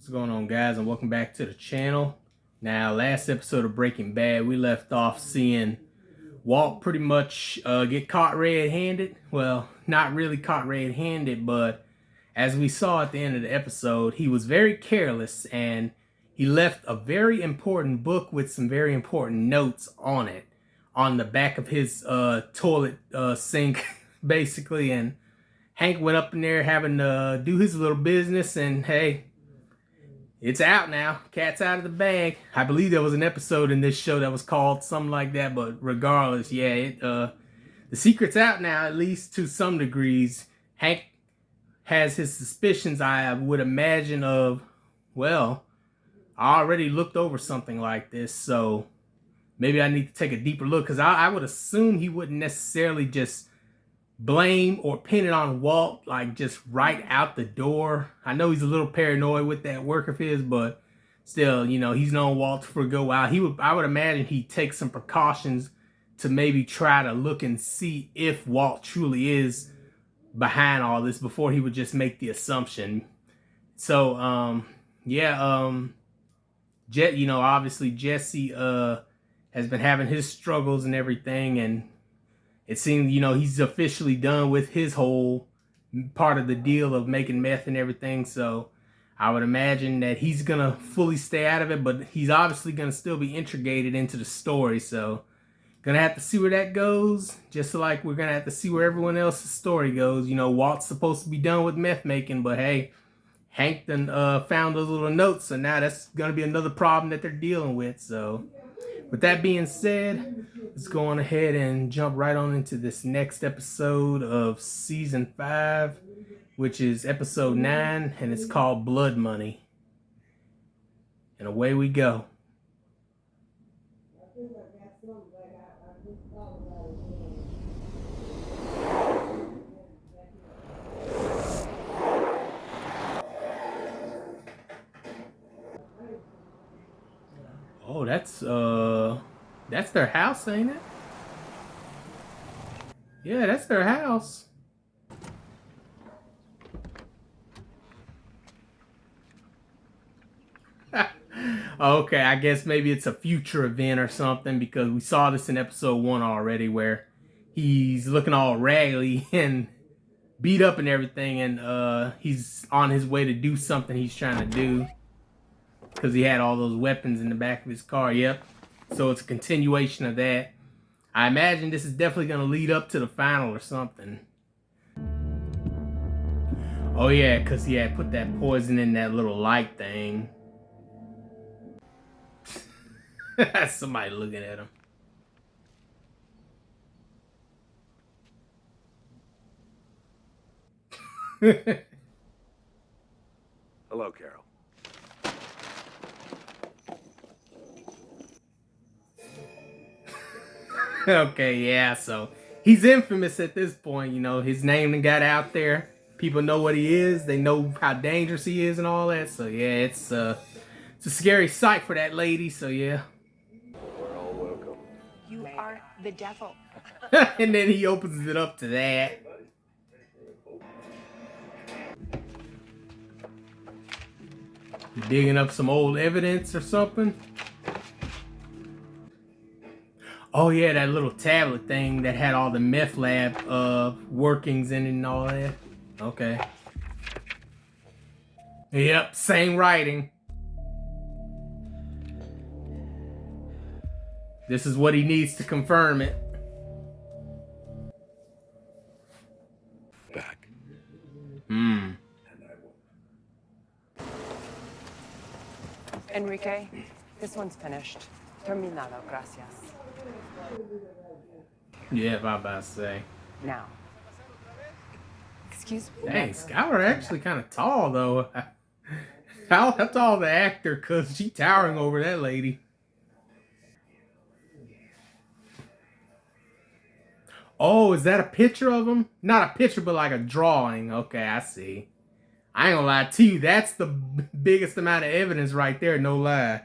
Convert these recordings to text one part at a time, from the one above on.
What's going on, guys, and welcome back to the channel. Now, last episode of Breaking Bad, we left off seeing Walt pretty much get caught red-handed. Well, not really caught red-handed, but as we saw at the end of the episode, he was very careless and he left a very important book with some very important notes on it, on the back of his toilet sink, basically. And Hank went up in there having to do his little business, and hey, it's out now. Cat's out of the bag. I believe there was an episode in this show that was called something like that, but regardless, yeah, the secret's out now, at least to some degrees. Hank has his suspicions, I would imagine, of, well, I already looked over something like this, so maybe I need to take a deeper look, because I would assume he wouldn't necessarily just blame or pin it on Walt, like, just right out the door. I know he's a little paranoid with that work of his, but still, you know, he's known Walt for a good while. I would imagine he'd take some precautions to maybe try to look and see if Walt truly is behind all this before he would just make the assumption. So, you know, obviously Jesse has been having his struggles and everything, and it seems, you know, he's officially done with his whole part of the deal of making meth and everything. So I would imagine that he's going to fully stay out of it, but he's obviously going to still be integrated into the story. So going to have to see where that goes, just like we're going to have to see where everyone else's story goes. You know, Walt's supposed to be done with meth making, but hey, Hank done found those little notes, so now that's going to be another problem that they're dealing with. So with that being said, let's go on ahead and jump right on into this next episode of Season 5, which is Episode 9, and it's called Blood Money. And away we go. Oh, that's their house, ain't it? Yeah, that's their house. Okay, I guess maybe it's a future event or something, because we saw this in episode 1 already, where he's looking all raggedy and beat up and everything, and he's on his way to do something he's trying to do, because he had all those weapons in the back of his car. Yep. So it's a continuation of that. I imagine this is definitely going to lead up to the final or something. Oh yeah, because he had put that poison in that little light thing. Somebody looking at him. Hello, Carol. Okay, yeah, so he's infamous at this point. You know, his name got out there. People know what he is. They know how dangerous he is and all that. So yeah, it's a scary sight for that lady. So yeah. We're all welcome. You are the devil. And then he opens it up to that. You digging up some old evidence or something? Oh yeah, that little tablet thing that had all the meth lab workings in it and all that. Okay. Yep, same writing. This is what he needs to confirm it. Back. Enrique, this one's finished. Terminado, gracias. Yeah, I'm about to say. Now. Excuse me. Dang, Skylar actually kind of tall, though. How tall the actor? Because she's towering over that lady. Oh, is that a picture of him? Not a picture, but like a drawing. Okay, I see. I ain't gonna lie to you. That's the biggest amount of evidence right there, no lie.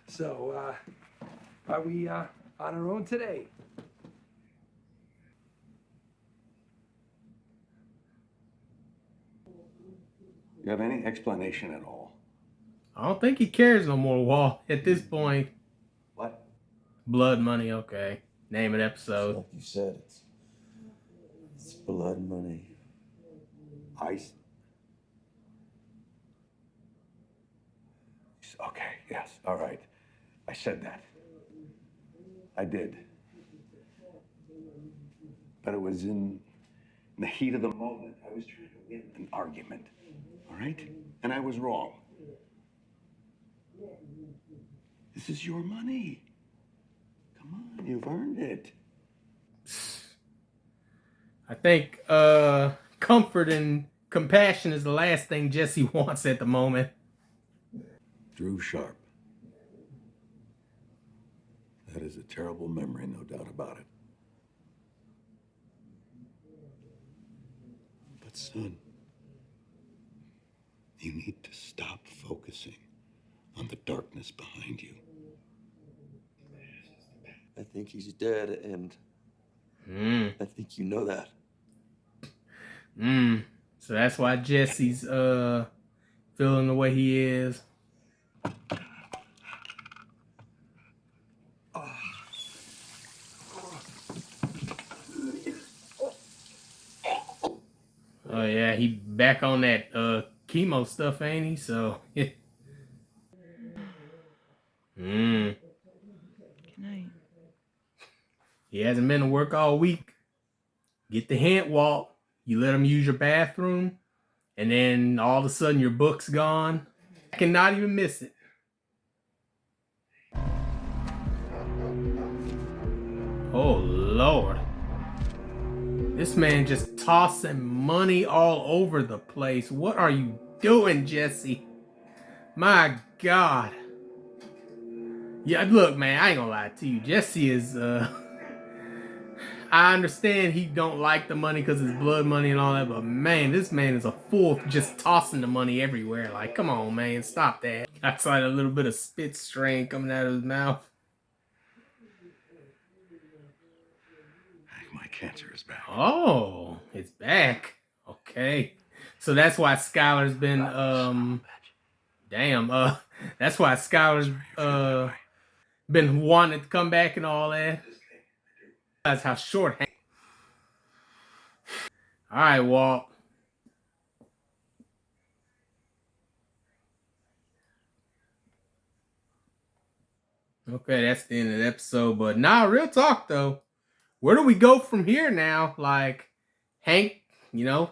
So, are we on our own today? You have any explanation at all? I don't think he cares no more, Walt, at this point. What? Blood money, okay. Name an episode. Like you said, it's blood money. Ice? Okay, yes, all right. I said that. I did. But it was in the heat of the moment. I was trying to win an argument, all right? And I was wrong. This is your money. Come on, you've earned it. I think comfort and compassion is the last thing Jesse wants at the moment. Drew Sharp. That is a terrible memory, no doubt about it. But son, you need to stop focusing on the darkness behind you. I think he's dead, and I think you know that. So that's why Jesse's feeling the way he is. Oh yeah, he back on that chemo stuff, ain't he? So Good night. he hasn't been to work all week. Get the hint, Walt. You let him use your bathroom, and then all of a sudden your book's gone. I cannot even miss it. Oh Lord. This man just tossing money all over the place. What are you doing, Jesse? My God. Yeah, look, man, I ain't gonna lie to you. Jesse is, I understand he don't like the money because it's blood money and all that, but man, this man is a fool just tossing the money everywhere. Like, come on, man, stop that. That's like a little bit of spit strain coming out of his mouth. My cancer is back. Oh, it's back. Okay. So that's why Skylar's been, that's why Skylar's, been wanting to come back and all that. That's how short. All right, Walt. Okay, that's the end of the episode. But nah, real talk though. Where do we go from here now? Like, Hank, you know,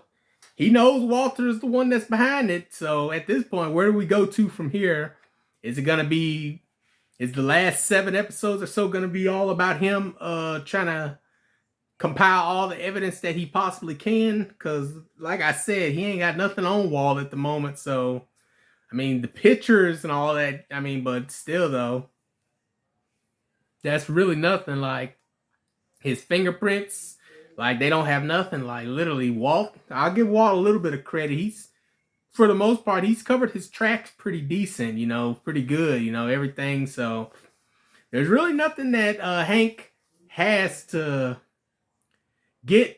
he knows Walter is the one that's behind it. So at this point, where do we go to from here? Is it gonna be? Is the last 7 episodes or so gonna be all about him trying to compile all the evidence that he possibly can? Because, like I said, he ain't got nothing on Walt at the moment. So, I mean, the pictures and all that. I mean, but still though, that's really nothing. Like, his fingerprints, like, they don't have nothing. Like, literally, Walt, I'll give Walt a little bit of credit. He's, for the most part, he's covered his tracks pretty decent, you know, pretty good, you know, everything. So there's really nothing that Hank has to get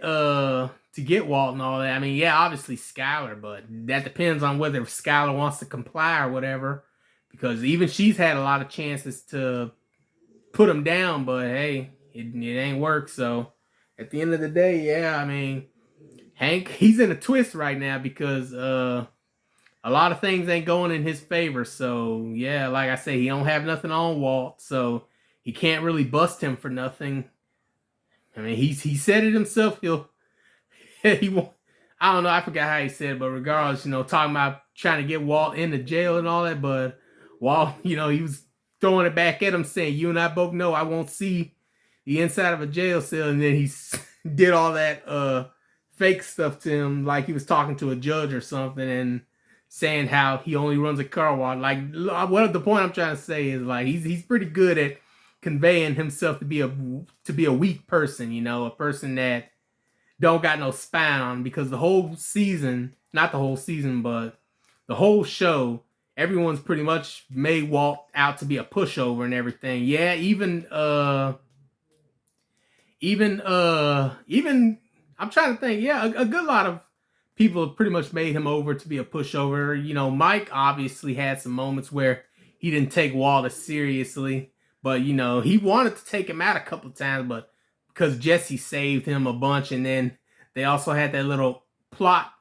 Walt and all that. I mean, yeah, obviously Skylar, but that depends on whether Skylar wants to comply or whatever, because even she's had a lot of chances to put him down, but hey, it ain't worked. So at the end of the day, yeah, I mean, Hank, he's in a twist right now because a lot of things ain't going in his favor. So yeah, like I say, he don't have nothing on Walt, so he can't really bust him for nothing. I mean, he said it himself. He won't. I don't know. I forgot how he said it, but regardless, you know, talking about trying to get Walt into jail and all that, but Walt, you know, he was throwing it back at him, saying, "You and I both know I won't see the inside of a jail cell," and then he did all that fake stuff to him, like he was talking to a judge or something, and saying how he only runs a car wash. Like, what the point I'm trying to say is, like, he's pretty good at conveying himself to be a weak person, you know, a person that don't got no spine on, because the whole season, not the whole season, but the whole show, everyone's pretty much made Walt out to be a pushover and everything. Yeah, even I'm trying to think. Yeah, a good lot of people have pretty much made him over to be a pushover. You know, Mike obviously had some moments where he didn't take Walt as seriously, but you know, he wanted to take him out a couple of times, but because Jesse saved him a bunch, and then they also had that little plot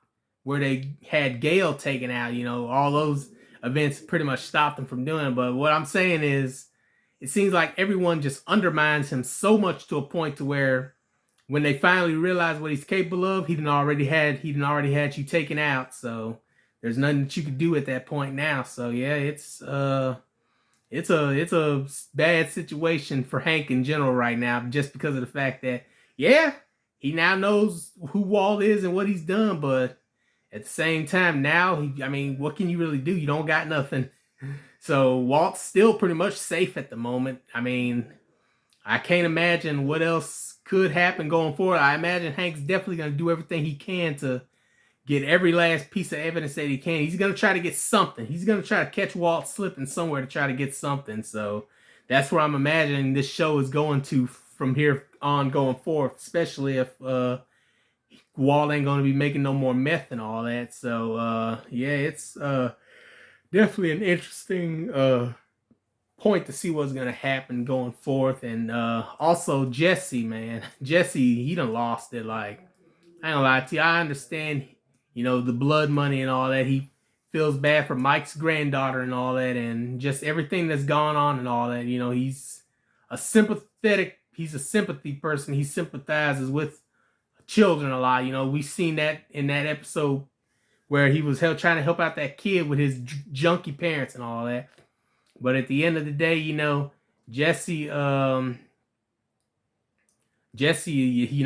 where they had Gale taken out. You know, all those events pretty much stopped him from doing it. But what I'm saying is, it seems like everyone just undermines him so much to a point to where when they finally realize what he's capable of, he done already had you taken out. So there's nothing that you could do at that point now. So yeah, it's a bad situation for Hank in general right now, just because of the fact that, yeah, he now knows who Walt is and what he's done, but at the same time, now, I mean, what can you really do? You don't got nothing. So Walt's still pretty much safe at the moment. I mean, I can't imagine what else could happen going forward. I imagine Hank's definitely going to do everything he can to get every last piece of evidence that he can. He's going to try to get something. He's going to try to catch Walt slipping somewhere to try to get something. So that's where I'm imagining this show is going to from here on going forth, especially if Walt ain't going to be making no more meth and all that. So yeah, it's definitely an interesting point to see what's gonna happen going forth. And also Jesse, man, Jesse, he done lost it. Like, I ain't gonna lie to you, I understand, you know, the blood money and all that. He feels bad for Mike's granddaughter and all that, and just everything that's gone on and all that. You know, he's a sympathy person. He sympathizes with children a lot. You know, we've seen that in that episode where he was trying to help out that kid with his junky parents and all that. But at the end of the day, you know, Jesse, you know,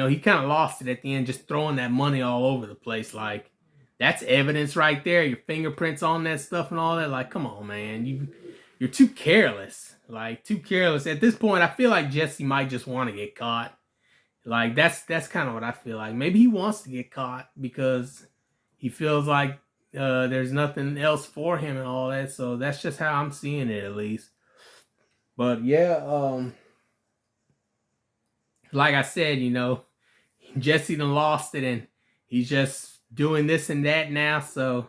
he kind of lost it at the end, just throwing that money all over the place. Like, that's evidence right there. Your fingerprints on that stuff and all that. Like, come on, man. You're too careless. Like, too careless. At this point, I feel like Jesse might just want to get caught. Like, that's kind of what I feel like. Maybe he wants to get caught because he feels like there's nothing else for him and all that. So that's just how I'm seeing it, at least. But yeah, like I said, you know, Jesse done lost it, and he's just doing this and that now. So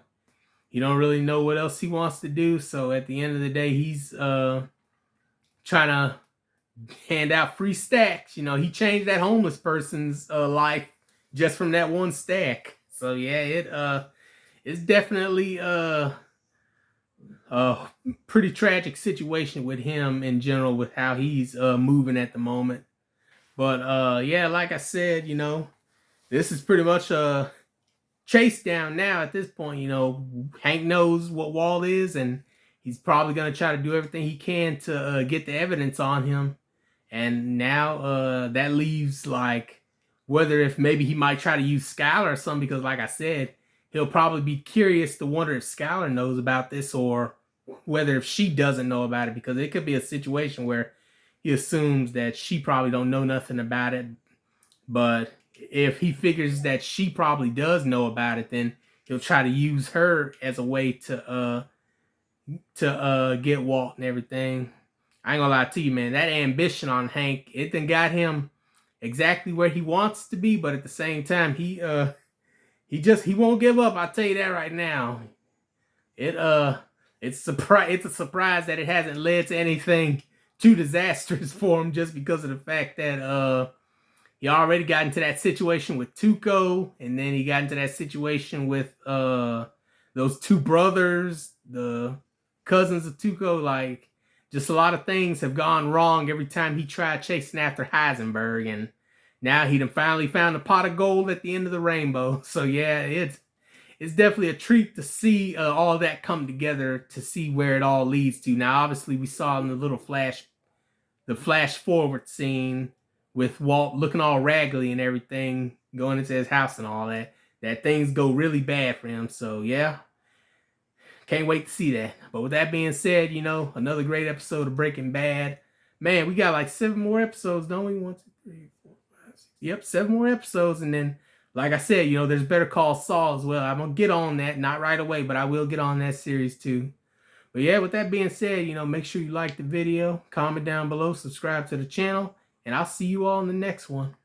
you don't really know what else he wants to do. So at the end of the day, he's trying to hand out free stacks. You know, he changed that homeless person's life just from that one stack. So yeah, it's definitely a pretty tragic situation with him in general, with how he's moving at the moment. But yeah, like I said, you know, this is pretty much a chase down now at this point. You know, Hank knows what Walt is, and he's probably going to try to do everything he can to get the evidence on him. And now that leaves, like, whether if maybe he might try to use Skylar or something, because like I said, he'll probably be curious to wonder if Skylar knows about this, or whether if she doesn't know about it, because it could be a situation where he assumes that she probably don't know nothing about it. But if he figures that she probably does know about it, then he'll try to use her as a way to get Walt and everything. I ain't gonna lie to you, man. That ambition on Hank, it done got him exactly where he wants to be, but at the same time, he won't give up. I'll tell you that right now. It's a surprise that it hasn't led to anything too disastrous for him, just because of the fact that he already got into that situation with Tuco, and then he got into that situation with those two brothers, the cousins of Tuco. Like, just a lot of things have gone wrong every time he tried chasing after Heisenberg, and now he done finally found a pot of gold at the end of the rainbow. So yeah, it's definitely a treat to see all that come together, to see where it all leads to. Now, obviously, we saw in the flash forward scene with Walt looking all raggedy and everything, going into his house and all that, that things go really bad for him. So yeah, can't wait to see that. But with that being said, you know, another great episode of Breaking Bad. Man, we got like 7 more episodes, don't we? 1, 2, 3, 4, 5, 6. Yep, 7 more episodes. And then, like I said, you know, there's Better Call Saul as well. I'm going to get on that, not right away, but I will get on that series too. But yeah, with that being said, you know, make sure you like the video, comment down below, subscribe to the channel, and I'll see you all in the next one.